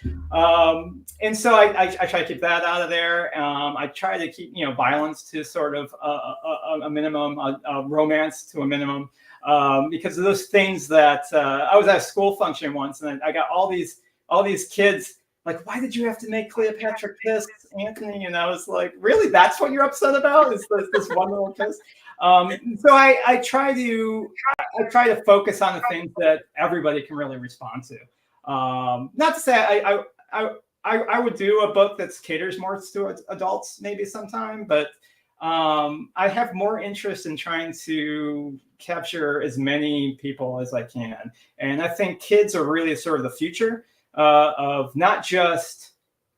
Speaker 2: And so I try to keep that out of there. I try to keep, violence to sort of a minimum, romance to a minimum, because of those things that I was at a school function once and I got all these kids like, why did you have to make Cleopatra kiss Anthony? And I was like, really? That's what you're upset about? Is this one little kiss? So I try to focus on the things that everybody can really respond to. Not to say I would do a book that caters more to adults maybe sometime, but I have more interest in trying to capture as many people as I can. And I think kids are really sort of the future of not just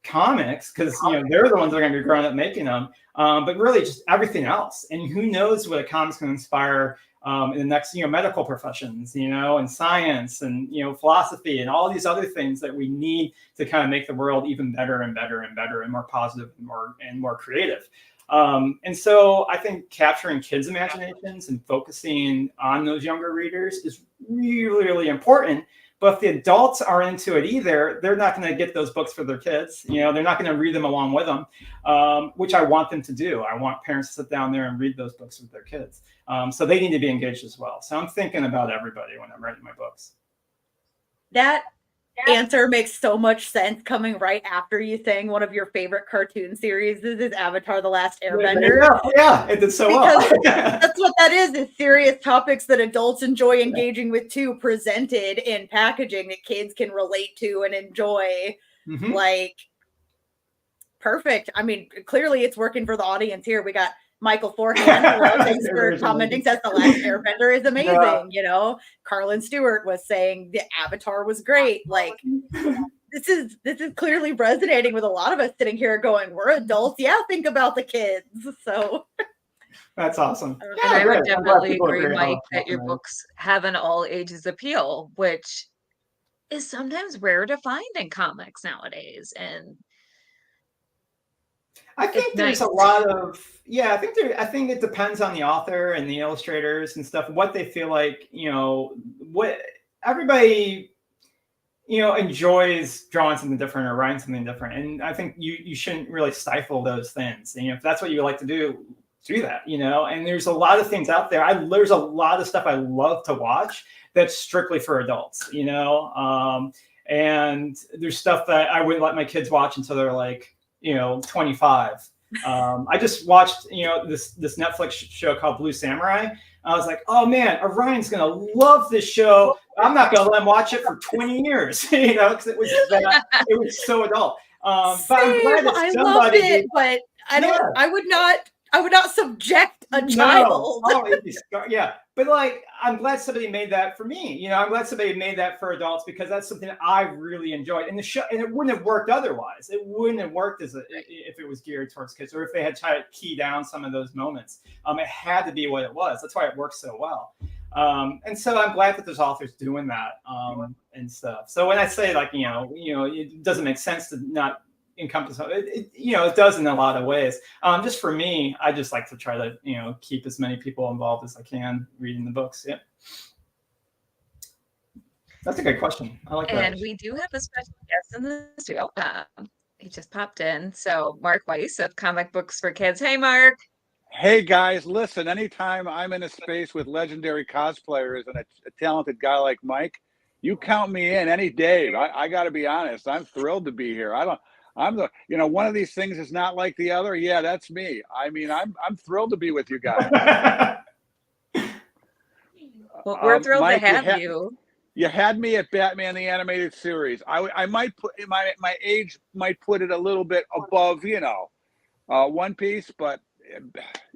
Speaker 2: comics, because they're the ones that are going to be growing up making them, but really just everything else. And who knows what a comic's can inspire in the next medical professions, and science and philosophy and all these other things that we need to kind of make the world even better and better and better and more positive and more creative. And so I think capturing kids' imaginations and focusing on those younger readers is really, really important. But if the adults are into it either, they're not going to get those books for their kids. They're not going to read them along with them, which I want them to do. I want parents to sit down there and read those books with their kids. So they need to be engaged as well. So I'm thinking about everybody when I'm writing my books.
Speaker 1: That answer makes so much sense coming right after you saying one of your favorite cartoon series is Avatar: The Last Airbender.
Speaker 2: Yeah, it did so well.
Speaker 1: That's what that is serious topics that adults enjoy engaging with too, presented in packaging that kids can relate to and enjoy. Mm-hmm. Like, perfect. I mean, clearly it's working for the audience here. We got Michael Forehand, thanks for commenting, says The Last Airbender is amazing. Carlin Stewart was saying the Avatar was great. Like, this is clearly resonating with a lot of us sitting here going, we're adults. Yeah, think about the kids. So
Speaker 2: that's awesome.
Speaker 4: And I would definitely agree, Mike, that your books have an all ages appeal, which is sometimes rare to find in comics nowadays. And
Speaker 2: I think there's a lot of, I think it depends on the author and the illustrators and stuff, what they feel like, what everybody, enjoys drawing something different or writing something different. And I think you shouldn't really stifle those things. And if that's what you like to do that, and there's a lot of things out there. There's a lot of stuff I love to watch that's strictly for adults, and there's stuff that I wouldn't let my kids watch until they're like, 25. I just watched, this Netflix show called Blue Samurai. I was like, oh man, Orion's gonna love this show. I'm not gonna let him watch it for 20 years, because it was so adult. But I'm glad that
Speaker 1: I love it, but I would not subject a child.
Speaker 2: No. But like, I'm glad somebody made that for me. I'm glad somebody made that for adults, because that's something that I really enjoyed. And the show, and it wouldn't have worked otherwise. It wouldn't have worked if it was geared towards kids, or if they had tried to key down some of those moments. It had to be what it was. That's why it works so well. And so I'm glad that there's authors doing that and stuff. So when I say like, it doesn't make sense to not encompass it, it does in a lot of ways. Just for me, I just like to try to keep as many people involved as I can reading the books. Yeah, that's a good question. I like that.
Speaker 4: And we do have a special guest in the studio. He just popped in. So Mark Weiss of Comic Books for Kids. Hey, Mark.
Speaker 5: Hey guys, listen, anytime I'm in a space with legendary cosplayers and a talented guy like Mike, you count me in any day. I got to be honest. I'm thrilled to be here. I'm the, one of these things is not like the other. Yeah, that's me. I mean, I'm thrilled to be with you guys.
Speaker 4: Well, we're thrilled
Speaker 5: Mike,
Speaker 4: to have you.
Speaker 5: You had me at Batman the Animated Series. I might put my age might put it a little bit above, One Piece, but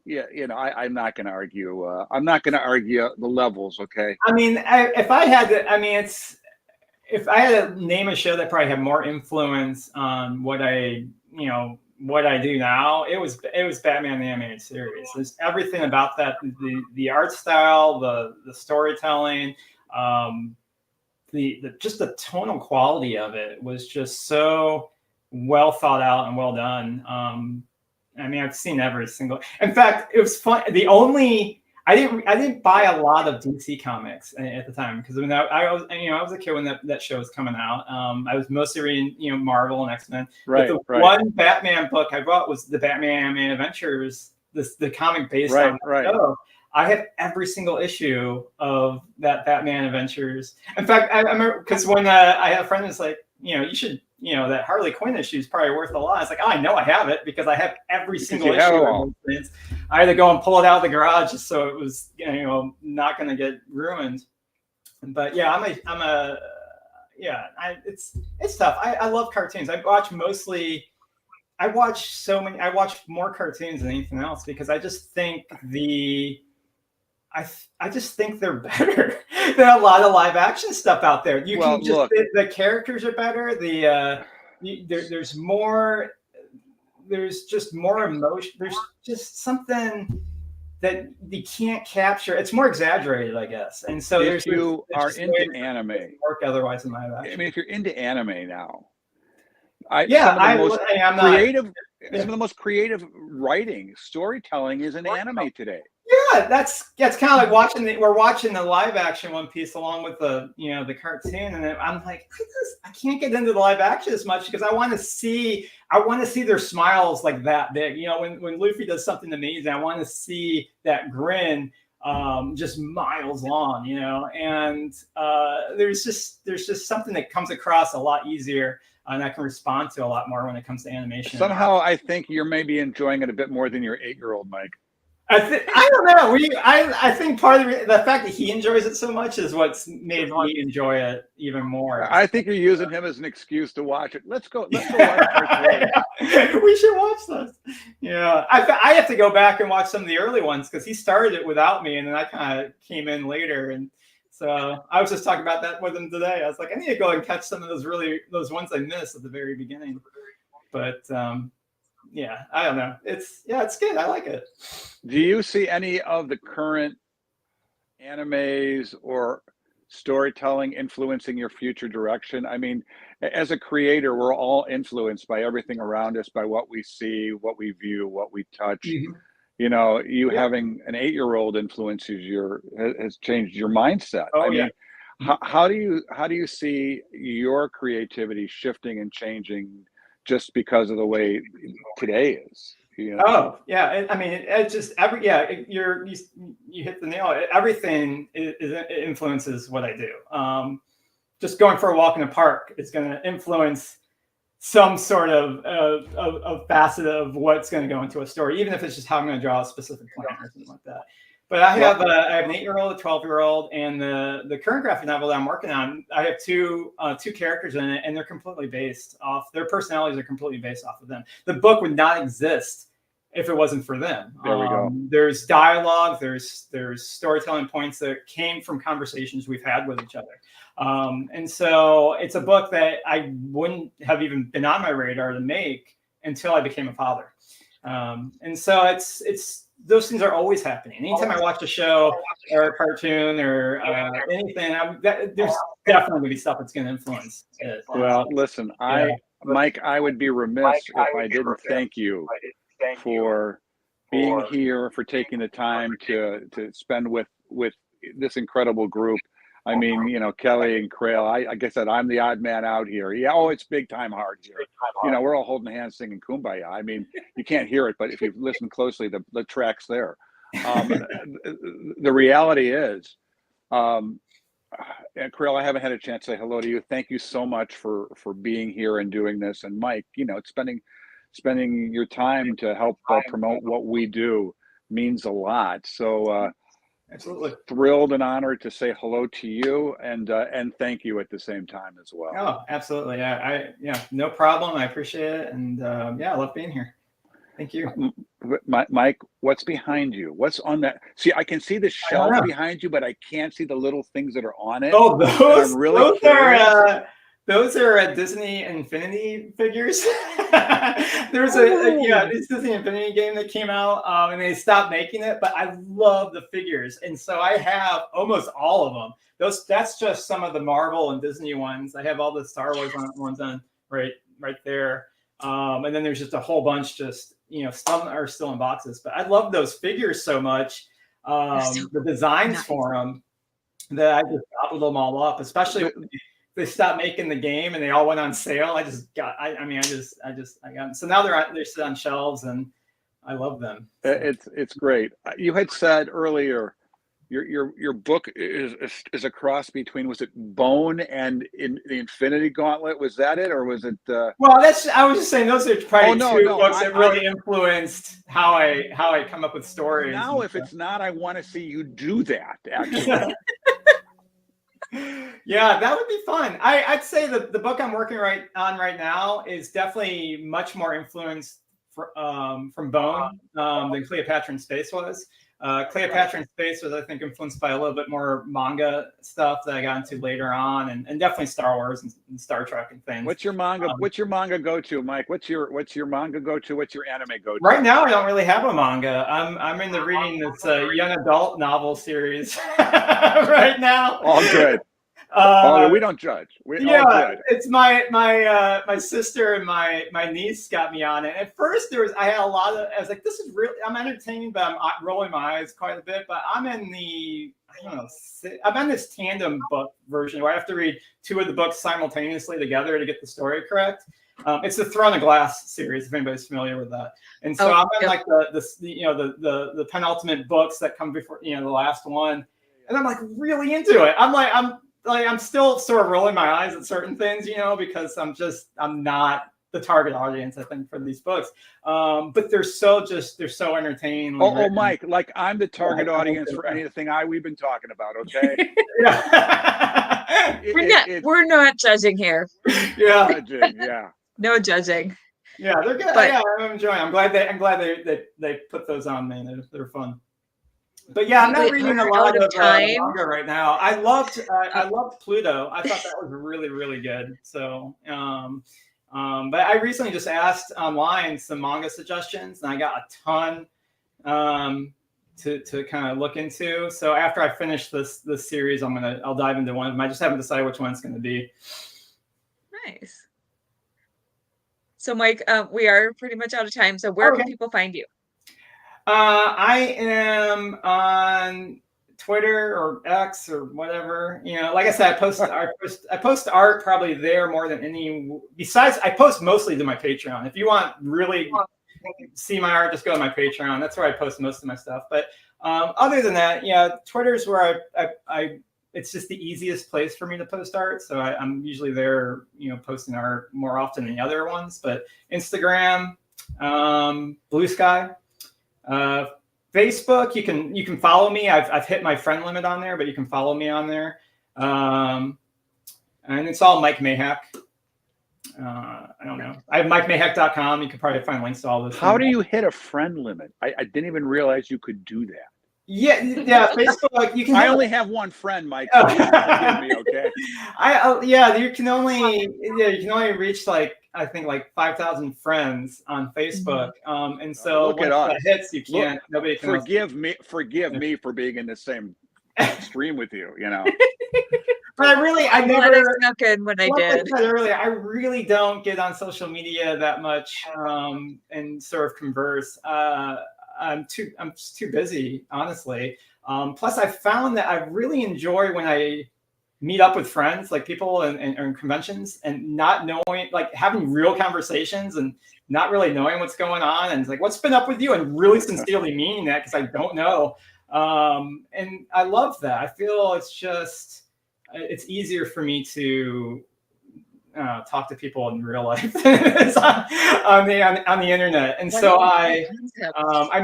Speaker 5: yeah, I'm not going to argue. I'm not going to argue the levels. Okay.
Speaker 2: I mean, if I had to, if I had to name a show that probably had more influence on what I do now, it was Batman the Animated Series. There's everything about that, the art style, the storytelling, just the tonal quality of it was just so well thought out and well done. I've seen every single. In fact, it was fun. I didn't buy a lot of DC comics at the time, because I was a kid when that show was coming out. I was mostly reading Marvel and X-Men.
Speaker 5: Right.
Speaker 2: But the one Batman book I bought was the Batman Animated Adventures, the comic based on the show. I have every single issue of that Batman Adventures. In fact, I remember, because when I had a friend that's like, you should, that Harley Quinn issue is probably worth a lot. I was like, oh, I know I have it, because I have every single issue. I had to go and pull it out of the garage just so it was, not going to get ruined. But yeah, it's tough. I love cartoons. I watch more cartoons than anything else, because I just think I just think they're better than a lot of live action stuff out there. The characters are better. There's more. There's just more emotion. There's just something that you can't capture. It's more exaggerated, I guess. And so
Speaker 5: if you are into anime,
Speaker 2: work otherwise in live action.
Speaker 5: If you're into anime now, some of the most creative writing, storytelling is in anime today.
Speaker 2: Yeah, that's kind of like we're watching the live action One Piece along with the cartoon, and I'm like, I can't get into the live action as much, because I want to see their smiles like that big. When Luffy does something amazing, I want to see that grin just miles long, and there's just something that comes across a lot easier, and I can respond to a lot more when it comes to animation.
Speaker 5: Somehow I think you're maybe enjoying it a bit more than your 8-year-old, Mike.
Speaker 2: I don't know. I think part of the fact that he enjoys it so much is what's made me enjoy it even more.
Speaker 5: I think you're using him as an excuse to watch it. Let's go watch it.
Speaker 2: We should watch this. Yeah, I have to go back and watch some of the early ones, because he started it without me, and then I kind of came in later, and So I was just talking about that with him today. I was like, I need to go and catch some of those ones I missed at the very beginning. But yeah, I don't know. It's good. I like it.
Speaker 5: Do you see any of the current animes or storytelling influencing your future direction? I mean, as a creator, we're all influenced by everything around us, by what we see, what we view, what we touch.
Speaker 2: Mm-hmm.
Speaker 5: You know, having an 8-year-old has changed your mindset.
Speaker 2: Oh,
Speaker 5: I mean, how do you see your creativity shifting and changing just because of the way today is? You know?
Speaker 2: Oh yeah, I mean, it's just you hit the nail. Everything it influences what I do. Just going for a walk in the park is going to influence some sort of facet of what's going to go into a story, even if it's just how I'm going to draw a specific plant or something like that. But I have an 8-year-old, a 12-year-old, and the current graphic novel that I'm working on, I have two characters in it, and they're completely based off, their personalities are completely based off of them. The book would not exist if it wasn't for them.
Speaker 5: There we go.
Speaker 2: There's dialogue, there's storytelling points that came from conversations we've had with each other. And so it's a book that I wouldn't have even been on my radar to make until I became a father. And so it's those things are always happening. Anytime I watch a show or a cartoon or anything, there's definitely going to be stuff that's going to influence it.
Speaker 5: Well, listen, Mike, I would be remiss if I didn't thank you for being here, for taking the time to spend with this incredible group. I mean, you know, Kelly and Crayle, like I said, I'm the odd man out here. Yeah, it's big time hard here. You know, we're all holding hands singing Kumbaya. I mean, you can't hear it, but if you listen closely, the track's there. The reality is, and Crayle, I haven't had a chance to say hello to you. Thank you so much for being here and doing this. And Mike, you know, spending your time to help promote what we do means a lot. So
Speaker 2: absolutely
Speaker 5: thrilled and honored to say hello to you and thank you at the same time as well.
Speaker 2: Oh, absolutely. Yeah, no problem. I appreciate it. And I love being here. Thank you.
Speaker 5: Mike, what's behind you? What's on that? See, I can see the shelf behind you, but I can't see the little things that are on it.
Speaker 2: Oh, those
Speaker 5: are
Speaker 2: are Disney Infinity figures. There's this Disney Infinity game that came out and they stopped making it, but I love the figures. And so I have almost all of them. That's just some of the Marvel and Disney ones. I have all the Star Wars ones on right there. And then there's just a whole bunch some are still in boxes, but I love those figures so much. The designs for them that I just gobbled them all up, especially when they stopped making the game and they all went on sale. I got them. So now they're sit on shelves and I love them.
Speaker 5: It's great. You had said earlier your book is a cross between, was it Bone and in the Infinity Gauntlet? Was that it, or was it?
Speaker 2: Well, I was just saying those are probably two books that really influenced how I come up with stories.
Speaker 5: Now, if it's not, I want to see you do that. Actually.
Speaker 2: Yeah, that would be fun. I'd say the book I'm working on right now is definitely much more influenced from Bone than Cleopatra in Space was. Cleopatra in Space was, I think, influenced by a little bit more manga stuff that I got into later on, and definitely Star Wars and Star Trek and things.
Speaker 5: What's your manga? What's your manga go-to, Mike? What's your manga go-to? What's your anime go-to?
Speaker 2: Right now, I don't really have a manga. I'm in the reading this young adult novel series right now.
Speaker 5: All good. We don't judge. All good.
Speaker 2: It's my sister and my niece got me on it. At first, I was like, this is really, I'm entertaining, but I'm rolling my eyes quite a bit. But I'm in I'm on this tandem book version where I have to read two of the books simultaneously together to get the story correct. It's the Throne of Glass series, if anybody's familiar with that. And so I'm in like the penultimate books that come before the last one, and I'm like really into it. I'm still sort of rolling my eyes at certain things, because I'm not the target audience, I think, for these books. But they're so entertaining.
Speaker 5: Mike, like I'm the target audience for anything we've been talking about. Okay.
Speaker 4: We're not judging here.
Speaker 2: Yeah.
Speaker 5: Yeah.
Speaker 4: No judging.
Speaker 2: Yeah, they're good. But, I'm enjoying. I'm glad they put those on, man. They're fun. But yeah, I'm not
Speaker 4: We
Speaker 2: reading a
Speaker 4: are
Speaker 2: lot
Speaker 4: out of
Speaker 2: of
Speaker 4: time.
Speaker 2: manga right now. I loved Pluto. I thought that was really, really good. So, but I recently just asked online some manga suggestions, and I got a ton to kind of look into. So after I finish this series, I'll dive into one of them. I just haven't decided which one it's going to be.
Speaker 4: Nice. So Mike, we are pretty much out of time. So where can people find you?
Speaker 2: I am on Twitter or X or whatever. Like I said, I post art probably there more than any. Besides, I post mostly to my Patreon. If you want really see my art, just go to my Patreon. That's where I post most of my stuff. But other than that, Twitter's where I it's just the easiest place for me to post art. So I'm usually there, posting art more often than the other ones. But Instagram, Blue Sky. Facebook, you can follow me. I've hit my friend limit on there, but you can follow me on there. And it's all Mike Maihack. I don't know. I have MikeMaihack.com. You can probably find links to all this.
Speaker 5: How do you hit a friend limit? I didn't even realize you could do that.
Speaker 2: Yeah. Facebook. You can.
Speaker 5: I only have one friend, Mike. So forgive me, okay?
Speaker 2: You can only reach I think 5,000 friends on Facebook. And so
Speaker 5: look at
Speaker 2: once
Speaker 5: us.
Speaker 2: that hits, you can't. Nobody can.
Speaker 5: Forgive me for being in the same stream with you.
Speaker 2: But I never
Speaker 4: snuck in when I did.
Speaker 2: I said earlier, I really don't get on social media that much and sort of converse. I'm just too busy, honestly. Plus, I found that I really enjoy when I meet up with friends, like people and conventions, and not knowing, having real conversations and not really knowing what's going on. And it's like, what's been up with you? And really sincerely meaning that, because I don't know. And I love that. I feel it's easier for me to talk to people in real life than it is on the internet. And so I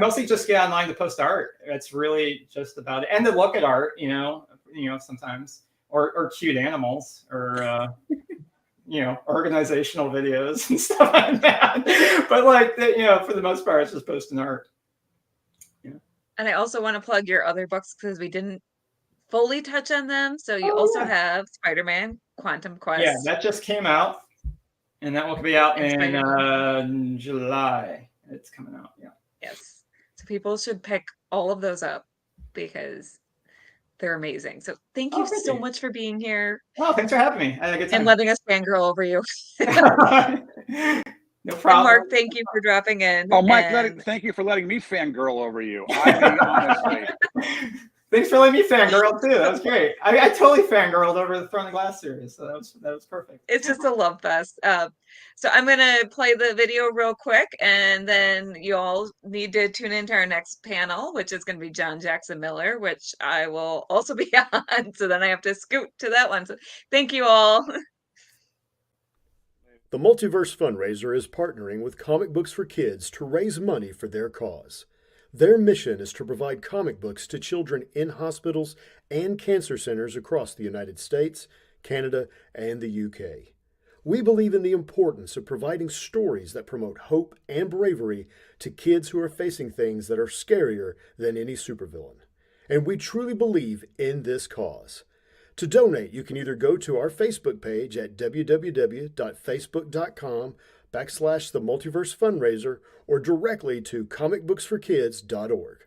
Speaker 2: mostly just get online to post art. It's really just about it, and to look at art, sometimes, or cute animals, or organizational videos and stuff like that. But for the most part, it's just posting art.
Speaker 4: And I also want to plug your other books because we didn't fully touch on them. So you also have Spider-Man Quantum Quest.
Speaker 2: Yeah, that just came out, and that will be out in July. It's coming out. Yeah.
Speaker 4: Yes. So people should pick all of those up because they're amazing. So thank you so much for being here.
Speaker 2: Oh, thanks for having me. I had a good time.
Speaker 4: And letting us fangirl over you.
Speaker 2: No problem.
Speaker 4: And Mark, thank you for dropping in.
Speaker 5: Oh, Mike, thank you for letting me fangirl over you. I mean, honestly.
Speaker 2: Thanks for letting me fangirl too. That was great. I totally fangirled over the Throne of Glass series, so that was perfect.
Speaker 4: It's just a love fest. So I'm gonna play the video real quick, and then you all need to tune into our next panel, which is gonna be John Jackson Miller, which I will also be on. So then I have to scoot to that one. So thank you all.
Speaker 6: The Multiverse Fundraiser is partnering with Comic Books for Kids to raise money for their cause. Their mission is to provide comic books to children in hospitals and cancer centers across the United States, Canada, and the UK. We believe in the importance of providing stories that promote hope and bravery to kids who are facing things that are scarier than any supervillain. And we truly believe in this cause. To donate, you can either go to our Facebook page at www.facebook.com/The Multiverse Fundraiser or directly to comicbooksforkids.org.